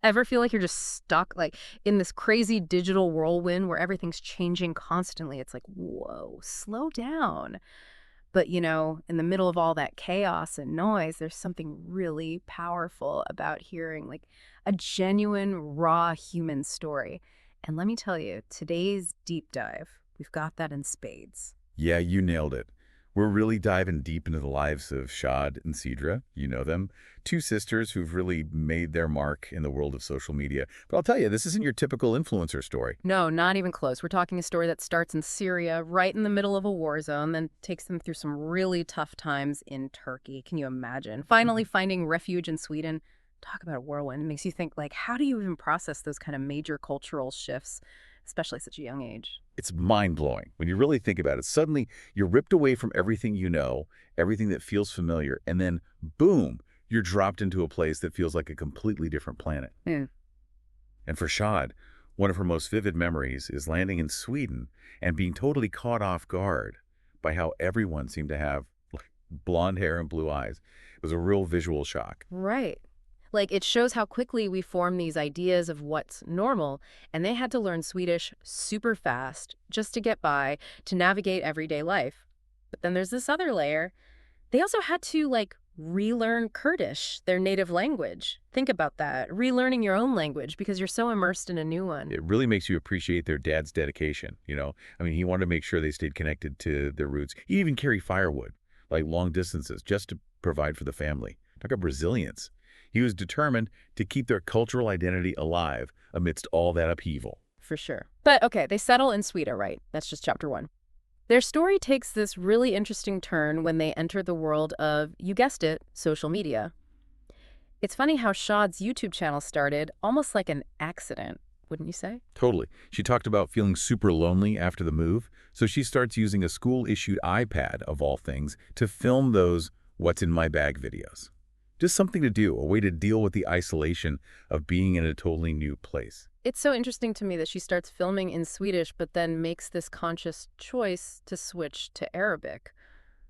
Ever feel like you're just stuck, like, in this crazy digital whirlwind where everything's changing constantly? It's like, whoa, slow down. But, in the middle of all that chaos and noise, there's something really powerful about hearing like a genuine, raw human story. And let me tell you, today's deep dive, we've got that in spades. Yeah, you nailed it. We're really diving deep into the lives of Shaad and Sidra. You know them. Two sisters who've really made their mark in the world of social media. But I'll tell you, this isn't your typical influencer story. No, not even close. We're talking a story that starts in Syria, right in the middle of a war zone, then takes them through some really tough times in Turkey. Can you imagine? Finally finding refuge in Sweden. Talk about a whirlwind. It makes you think, like, how do you even process those kind of major cultural shifts, especially at such a young age? It's mind-blowing. When you really think about it, suddenly you're ripped away from everything you know, everything that feels familiar, and then, boom, you're dropped into a place that feels like a completely different planet. Yeah. And for Shad, one of her most vivid memories is landing in Sweden and being totally caught off guard by how everyone seemed to have like, blonde hair and blue eyes. It was a real visual shock. Right. Like, it shows how quickly we form these ideas of what's normal, and they had to learn Swedish super fast just to get by, to navigate everyday life. But then there's this other layer. They also had to, like, relearn Kurdish, their native language. Think about that. Relearning your own language because you're so immersed in a new one. It really makes you appreciate their dad's dedication. I mean, he wanted to make sure they stayed connected to their roots. He even carried firewood, like long distances, just to provide for the family. Talk about resilience. He was determined to keep their cultural identity alive amidst all that upheaval. For sure. But okay, they settle in Sweden, right? That's just chapter one. Their story takes this really interesting turn when they enter the world of, you guessed it, social media. It's funny how Shad's YouTube channel started almost like an accident, wouldn't you say? Totally. She talked about feeling super lonely after the move, so she starts using a school-issued iPad, of all things, to film those "What's in my bag" videos. Just something to do, a way to deal with the isolation of being in a totally new place. It's so interesting to me that she starts filming in Swedish, but then makes this conscious choice to switch to Arabic.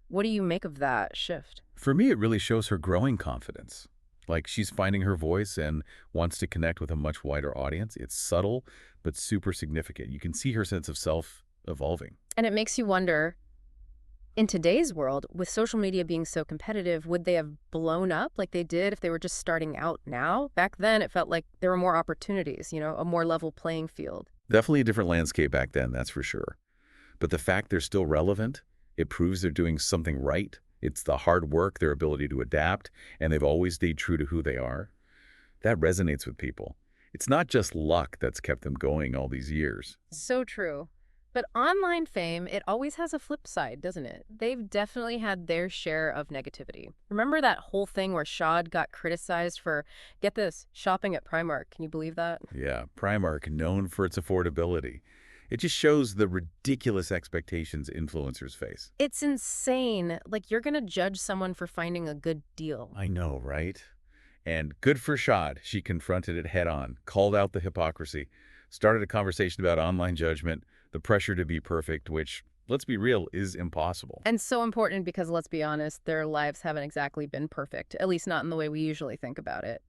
What do you make of that shift? For me, it really shows her growing confidence. Like she's finding her voice and wants to connect with a much wider audience. It's subtle, but super significant. You can see her sense of self evolving. And it makes you wonder, in today's world, with social media being so competitive, would they have blown up like they did if they were just starting out now? Back then, it felt like there were more opportunities, a more level playing field. Definitely a different landscape back then, that's for sure. But the fact they're still relevant, it proves they're doing something right. It's the hard work, their ability to adapt, and they've always stayed true to who they are. That resonates with people. It's not just luck that's kept them going all these years. So true. But online fame, it always has a flip side, doesn't it? They've definitely had their share of negativity. Remember that whole thing where Shad got criticized for, get this, shopping at Primark? Can you believe that? Yeah, Primark, known for its affordability. It just shows the ridiculous expectations influencers face. It's insane. Like, you're going to judge someone for finding a good deal. I know, right? And good for Shad. She confronted it head on, called out the hypocrisy, started a conversation about online judgment, the pressure to be perfect, which, let's be real, is impossible. And so important because, let's be honest, their lives haven't exactly been perfect, at least not in the way we usually think about it.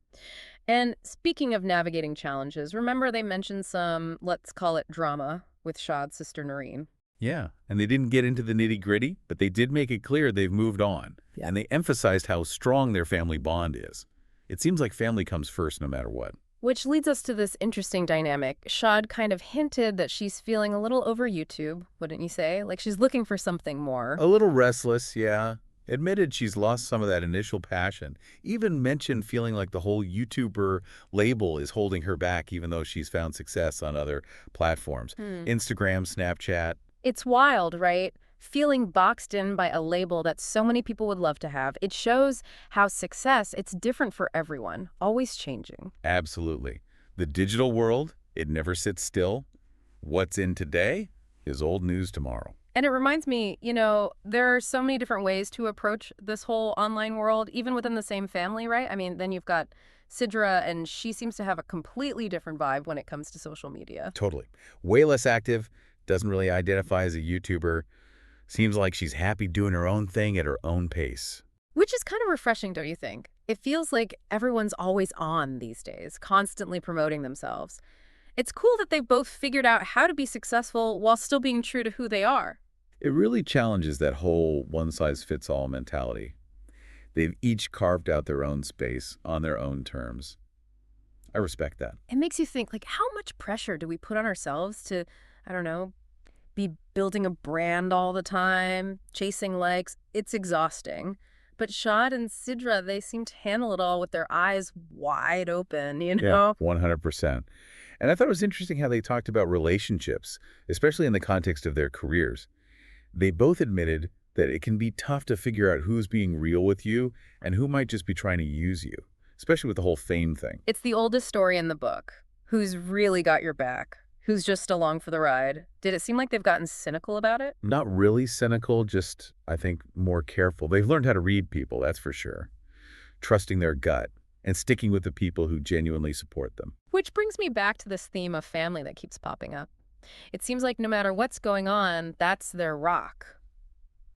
And speaking of navigating challenges, remember they mentioned some, let's call it drama, with Shad's sister Noreen. Yeah, and they didn't get into the nitty-gritty, but they did make it clear they've moved on. Yeah. And they emphasized how strong their family bond is. It seems like family comes first no matter what. Which leads us to this interesting dynamic. Shad kind of hinted that she's feeling a little over YouTube, wouldn't you say? Like she's looking for something more. A little restless, yeah. Admitted she's lost some of that initial passion. Even mentioned feeling like the whole YouTuber label is holding her back even though she's found success on other platforms. Instagram, Snapchat. It's wild, right? Feeling boxed in by a label that so many people would love to have. It shows how success, it's different for everyone, always changing. Absolutely. The digital world, it never sits still. What's in today is old news tomorrow. And it reminds me, there are so many different ways to approach this whole online world, even within the same family, right? I mean, then you've got Sidra, and she seems to have a completely different vibe when it comes to social media. Totally. Way less active, doesn't really identify as a YouTuber. Seems like she's happy doing her own thing at her own pace. Which is kind of refreshing, don't you think? It feels like everyone's always on these days, constantly promoting themselves. It's cool that they've both figured out how to be successful while still being true to who they are. It really challenges that whole one-size-fits-all mentality. They've each carved out their own space on their own terms. I respect that. It makes you think, like, how much pressure do we put on ourselves to, I don't know, be building a brand all the time, chasing likes? It's exhausting. But Shaad and Sidra, they seem to handle it all with their eyes wide open, you Yeah, know? 100%. And I thought it was interesting how they talked about relationships, especially in the context of their careers. They both admitted that it can be tough to figure out who's being real with you and who might just be trying to use you, especially with the whole fame thing. It's the oldest story in the book. Who's really got your back? Who's just along for the ride? Did it seem like they've gotten cynical about it? Not really cynical, just, I think, more careful. They've learned how to read people, that's for sure. Trusting their gut and sticking with the people who genuinely support them. Which brings me back to this theme of family that keeps popping up. It seems like no matter what's going on, that's their rock,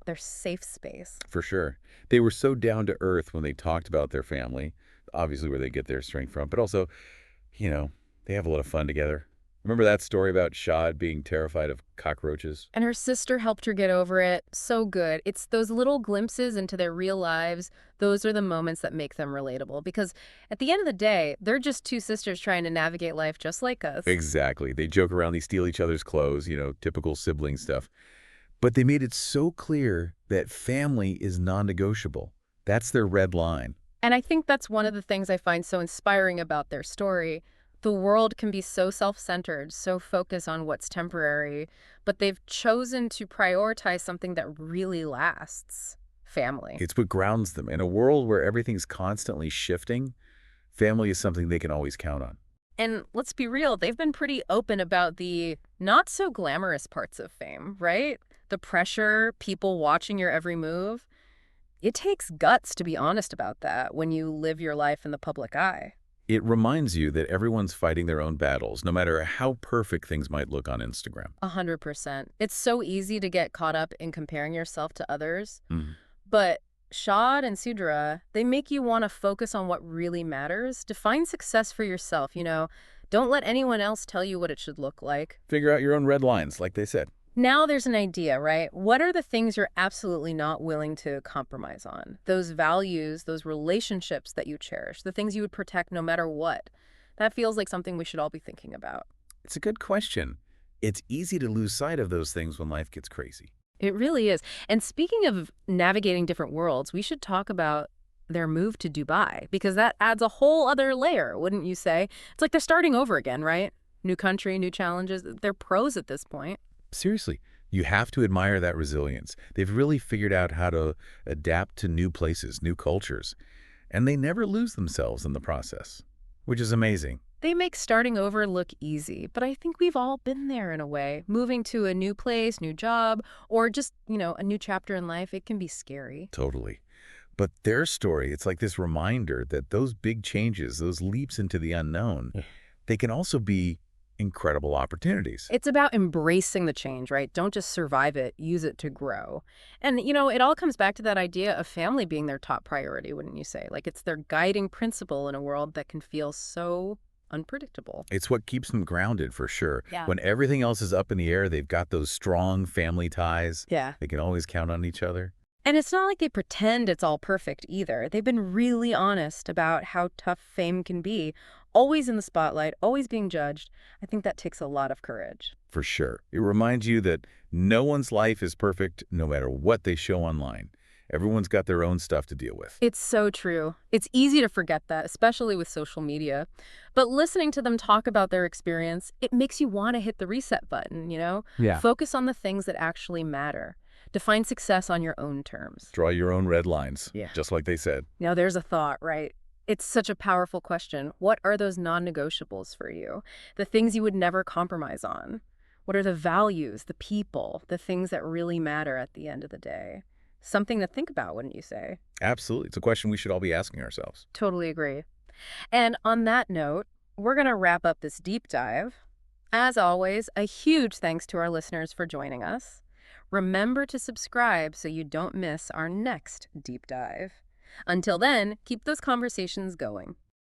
their safe space. For sure. They were so down to earth when they talked about their family, obviously where they get their strength from, but also, you know, they have a lot of fun together. Remember that story about Shad being terrified of cockroaches? And her sister helped her get over it. So good. It's those little glimpses into their real lives. Those are the moments that make them relatable. Because at the end of the day, they're just two sisters trying to navigate life just like us. Exactly. They joke around, they steal each other's clothes, typical sibling stuff. But they made it so clear that family is non-negotiable. That's their red line. And I think that's one of the things I find so inspiring about their story. The world can be so self-centered, so focused on what's temporary, but they've chosen to prioritize something that really lasts: family. It's what grounds them. In a world where everything's constantly shifting, family is something they can always count on. And let's be real, they've been pretty open about the not so glamorous parts of fame, right? The pressure, people watching your every move. It takes guts to be honest about that when you live your life in the public eye. It reminds you that everyone's fighting their own battles, no matter how perfect things might look on Instagram. 100%. It's so easy to get caught up in comparing yourself to others. Mhm. But Shad and Sidra, they make you want to focus on what really matters. Define success for yourself, Don't let anyone else tell you what it should look like. Figure out your own red lines, like they said. Now there's an idea, right? What are the things you're absolutely not willing to compromise on? Those values, those relationships that you cherish, the things you would protect no matter what. That feels like something we should all be thinking about. It's a good question. It's easy to lose sight of those things when life gets crazy. It really is. And speaking of navigating different worlds, we should talk about their move to Dubai, because that adds a whole other layer, wouldn't you say? It's like they're starting over again, right? New country, new challenges. They're pros at this point. Seriously, you have to admire that resilience. They've really figured out how to adapt to new places, new cultures, and they never lose themselves in the process, which is amazing. They make starting over look easy, but I think we've all been there in a way. Moving to a new place, new job, or just, a new chapter in life, it can be scary. Totally. But their story, it's like this reminder that those big changes, those leaps into the unknown, they can also be incredible opportunities. It's about embracing the change, right? Don't just survive it, use it to grow. And, it all comes back to that idea of family being their top priority, wouldn't you say? Like it's their guiding principle in a world that can feel so unpredictable. It's what keeps them grounded, for sure. Yeah. When everything else is up in the air, they've got those strong family ties. Yeah. They can always count on each other. And it's not like they pretend it's all perfect either. They've been really honest about how tough fame can be, always in the spotlight, always being judged. I think that takes a lot of courage. For sure. It reminds you that no one's life is perfect, no matter what they show online. Everyone's got their own stuff to deal with. It's so true. It's easy to forget that, especially with social media. But listening to them talk about their experience, it makes you want to hit the reset button, Yeah. Focus on the things that actually matter. Define success on your own terms. Draw your own red lines, Yeah. just like they said. Now, there's a thought, right? It's such a powerful question. What are those non-negotiables for you? The things you would never compromise on? What are the values, the people, the things that really matter at the end of the day? Something to think about, wouldn't you say? Absolutely. It's a question we should all be asking ourselves. Totally agree. And on that note, we're going to wrap up this deep dive. As always, a huge thanks to our listeners for joining us. Remember to subscribe so you don't miss our next deep dive. Until then, keep those conversations going.